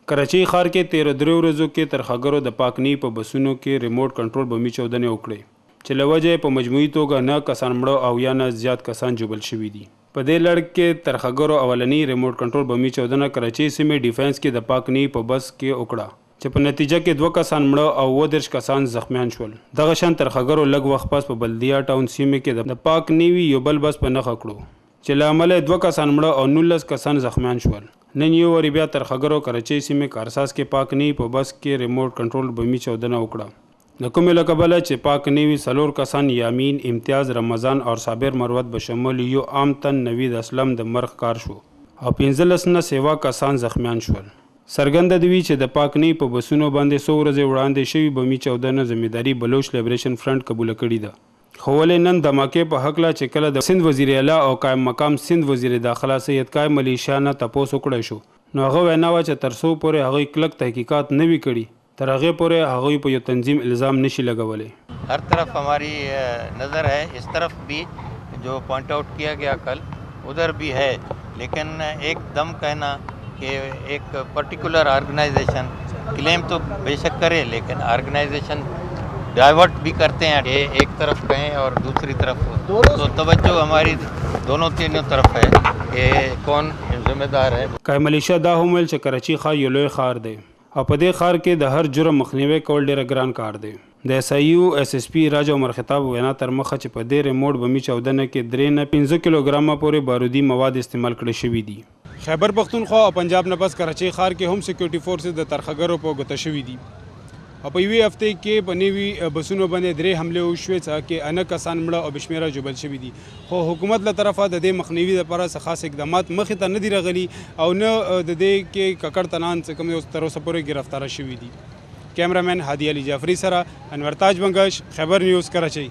کراچۍ ښار کې تیرو دریو ورځو کې ترخګرو د پاکني په بسونو کې ریموټ کنټرول بمي چاودنې وکړې چې له وجې یې په مجموعي توګه 9 کسان مړه او یا نه زیات کسان ژوبل شوي دي. په دې لړ کې ترخګرو اولنی ریموټ کنټرول بمي چاودنه کراچۍ سیمې ډیفنس کې د پاکني په بس کې وکړه چې په نتیجه کې 2 کسان مړه او 30 کسان زخمیان شول. دغه شان ترخګرو لږ وخت پس په بلدیه ټاون سیمې کې د پاکني یو بل بس په نښه کړو چې له امله 2 کسان مړه او 19 کسان زخمیان شول. نن یو وری بیا ترخګرو کراچۍ سیمې کارساز کې پاکني په بس کې ریموټ کنټرول بمي چاودنه وکړه. د کومې له کبله چې پاکني 4 کسان یامین، امتیاز، رمضان او صابر مروت بشمول یو عام تن نوید اسلم د مرګ کار شو او 15 نه سیوا کسان زخمیان شول. څرګنده دی چې د پاکني په بسونو باندې 100 ورځې وړاندې شوي بمي چاودنه ذمہداري بلوچ لیبریشن فرنٹ قبول کړې ده. خو ولې نن دماکې په هکله چې کله د سند وزیر اعلی او قائم مقام سند وزیر داخله سید قائم علي شاه نه تپوس وکړی شو، نو هغه وینا وه چې تر څو پورې هغوی کلک تحقیقات نه وي کړي تر هغې پورې هغوی په یو تنظیم الزام نشي لګولی. हर तरफ हमारी नज़र है, इस तरफ भी जो पॉइंट आउट किया गया कल उधर भी है, लेकिन एकदम कहना कि एक पर्टिकुलर ऑर्गेनाइजेशन क्लेम तो बेशक करे लेकिन ऑर्गेनाइजेशन डाइवर्ट भी करते हैं कि एक तरफ कहें और दूसरी तरफ, तो तवज्जो हमारी दोनों तीनों तरफ है कि कौन जिम्मेदार है. قائم علي شاه دا هم ویل چې کراچۍ ښار یو لوی ښار دی او په دې ښار کې د هر جرم مخنیوی کول ډېر ګران کار دی. د SIU SSP راج عمر خطاب وینا تر مخه چې په دې ریموټ بمي چاودنه کې 3 نه 15 کیلوګرامه پورې بارودي مواد استعمال کړي شوي دي. خیبر پښتونخوا او پنجاب نه بس کراچۍ ښار کې هم سکیورټي فورسز د ترخګرو په ګوته شوي دي او په یوې هفتې کې په نوي بسونو باندې 3 حملې وشوې څه کې 9 کسان مړه او بشمیره ژوبل شوي دي. خو حکومت له طرفه د دې مخنیوي لپاره څه خاص اقدامات مخې ته نه دي راغلي او نه د دې کې ککړ تنان څه کوم تر اوسه پورې ګرفتاره شوي دي. کیمرامین هادي علي جعفري سره انور تاج بنگش، خیبر نیوز، کراچۍ.